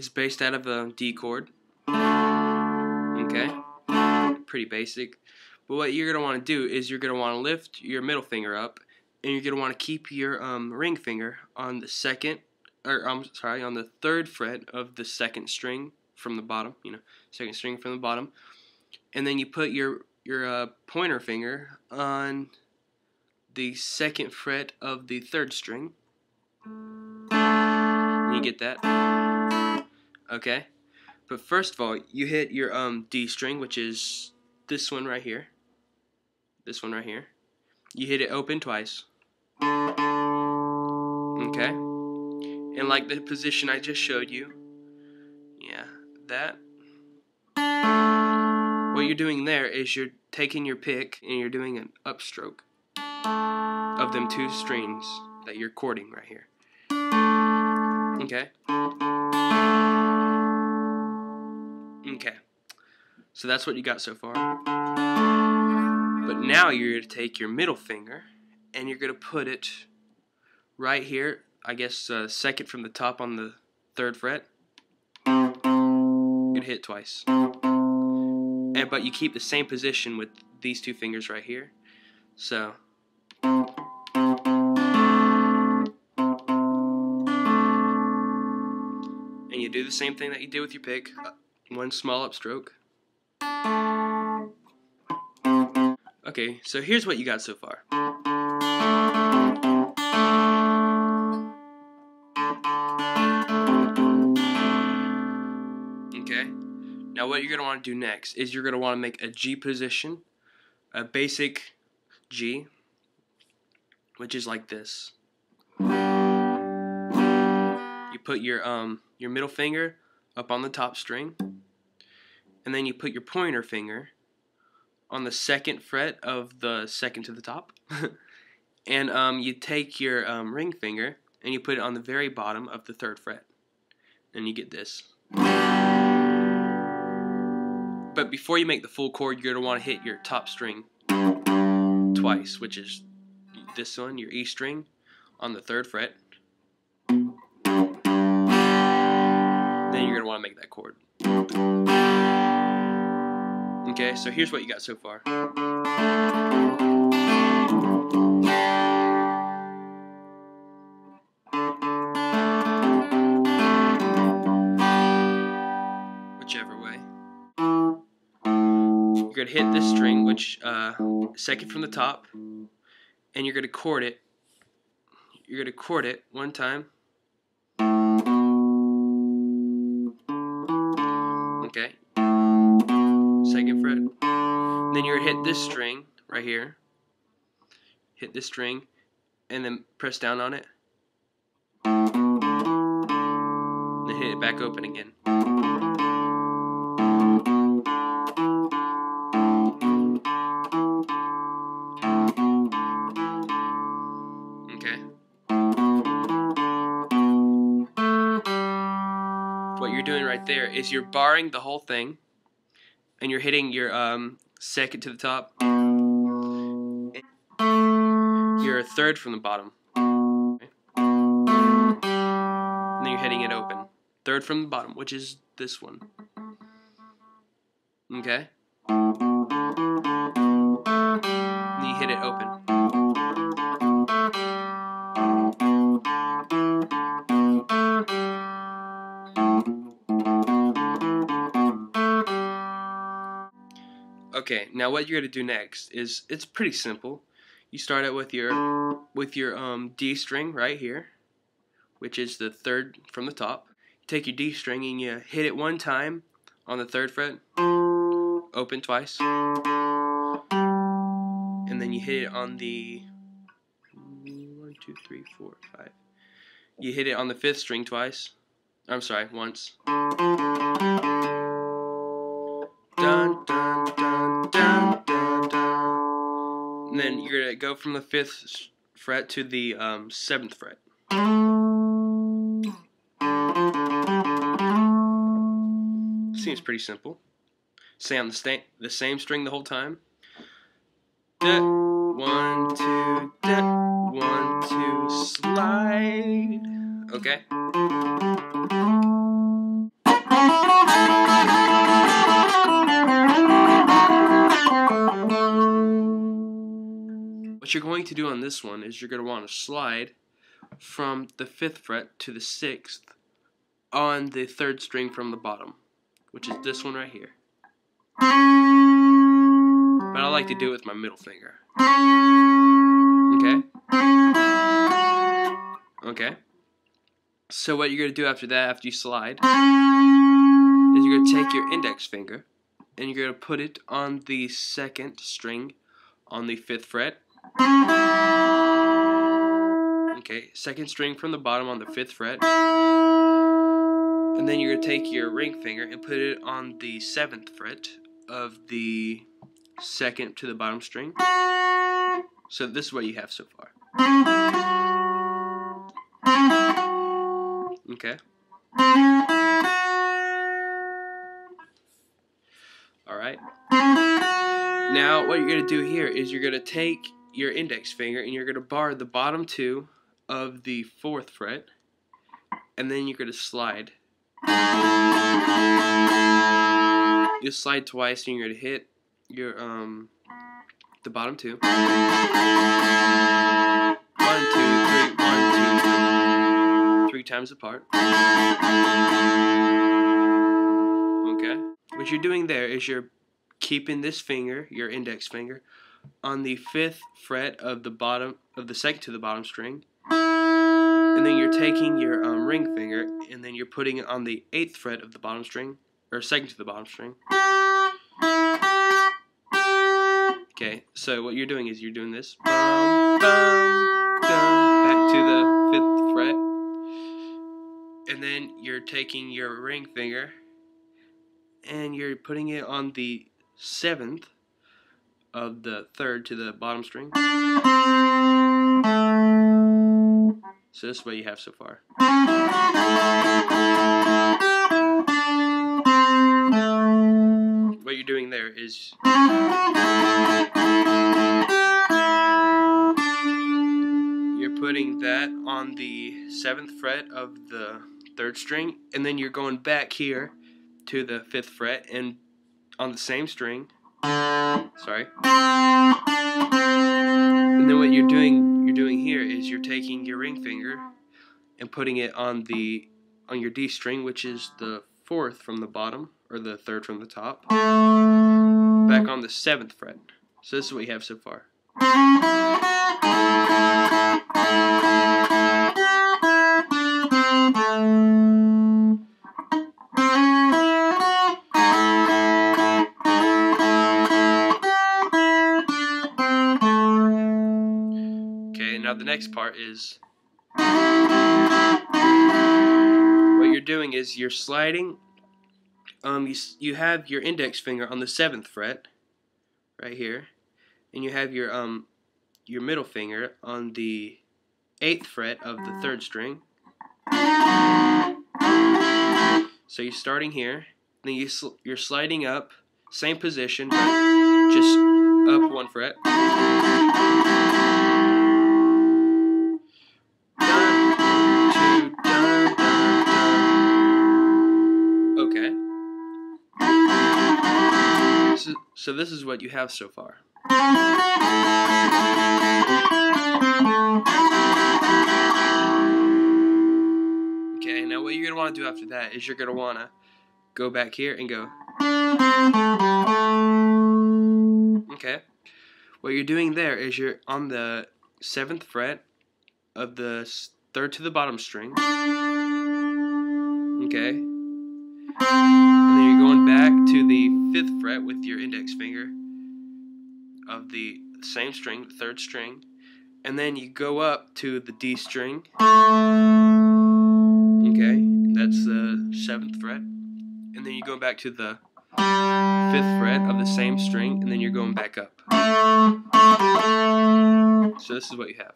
It's based out of a D chord. Okay, pretty basic. But what you're gonna want to do is you're gonna want to lift your middle finger up, and you're gonna want to keep your ring finger on the on the third fret of the second string from the bottom. Second string from the bottom, and then you put your pointer finger on the second fret of the third string. You get that? Okay. But first of all, you hit your D string, which is this one right here. This one right here. You hit it open twice. Okay? And like the position I just showed you. Yeah, that. What you're doing there is you're taking your pick and you're doing an upstroke of them two strings that you're chording right here. Okay? Okay. So that's what you got so far. But now you're going to take your middle finger and you're going to put it right here, I guess second from the top on the third fret. You're going to hit twice. But you keep the same position with these two fingers right here. So and you do the same thing that you did with your pick. One small upstroke. Okay, so here's what you got so far. Okay, now what you're going to want to do next is you're going to want to make a G position, a basic G, which is like this. You put your middle finger up on the top string, and then you put your pointer finger on the second fret of the second to the top, and you take your ring finger and you put it on the very bottom of the third fret, and you get this. But before you make the full chord, you're going to want to hit your top string twice, which is this one, your E string, on the third fret. Then you're going to want to make that chord. Okay, so here's what you got so far. Whichever way. You're going to hit this string, which second from the top, and you're going to chord it. You're going to chord it one time. Okay. Second fret. Then you're going to hit this string right here. Hit this string and then press down on it. Then hit it back open again. Okay. What you're doing right there is you're barring the whole thing, and you're hitting your second to the top. You're a third from the bottom. Okay. And then you're hitting it open. Third from the bottom, which is this one. Okay? And you hit it open. Okay, now what you're going to do next is, it's pretty simple. You start out with your D string right here, which is the third from the top. You take your D string and you hit it one time on the third fret, open twice, and then you hit it on the 1, 2, 3, 4, 5. You hit it on the fifth string twice. I'm sorry, once. Dun, dun, dun, dun, dun, dun. And then you're going to go from the 5th fret to the 7th fret. Seems pretty simple. Stay on the same string the whole time. Da, 1, 2, da, 1, 2, slide. Okay? what you're going to do on this one is you're going to want to slide from the 5th fret to the 6th on the 3rd string from the bottom, which is this one right here. But I like to do it with my middle finger. Okay? So what you're going to do after that, after you slide, is you're going to take your index finger and you're going to put it on the 2nd string on the 5th fret. Okay, 2nd string from the bottom on the 5th fret. And then you're going to take your ring finger and put it on the 7th fret of the 2nd to the bottom string. So this is what you have so far. Okay. Alright. Now what you're going to do here is you're going to take your index finger and you're going to bar the bottom 2 of the 4th fret, and then you're going to slide. You'll slide twice and you're going to hit your the bottom 2. 1, 2, 3, 1, 2, 3 times apart. Okay. What you're doing there is you're keeping this finger, your index finger, on the 5th fret of the bottom of the 2nd to the bottom string, and then you're taking your ring finger and then you're putting it on the 8th fret of the bottom string, or 2nd to the bottom string. Okay, so what you're doing is you're doing this, bum, bum, bum, back to the 5th fret, and then you're taking your ring finger and you're putting it on the 7th of the 3rd to the bottom string. So this is what you have so far. What you're doing there is you're putting that on the 7th fret of the 3rd string, and then you're going back here to the 5th fret and on the same string. Sorry. And then what you're doing here is you're taking your ring finger and putting it on your D string, which is the 4th from the bottom, or the 3rd from the top, back on the 7th fret. So this is what you have so far. Now the next part is what you're doing is you're sliding. You have your index finger on the 7th fret, right here, and you have your middle finger on the 8th fret of the 3rd string. So you're starting here, then you're sliding up, same position, but just up 1 fret. So this is what you have so far. Okay, now what you're going to want to do after that is you're going to want to go back here and go. Okay. What you're doing there is you're on the 7th fret of the 3rd to the bottom string. Okay. And then you're going back to the 5th fret with your index finger of the same string, the 3rd string, and then you go up to the D string. Okay, that's the 7th fret, and then you go back to the 5th fret of the same string, and then you're going back up. So this is what you have.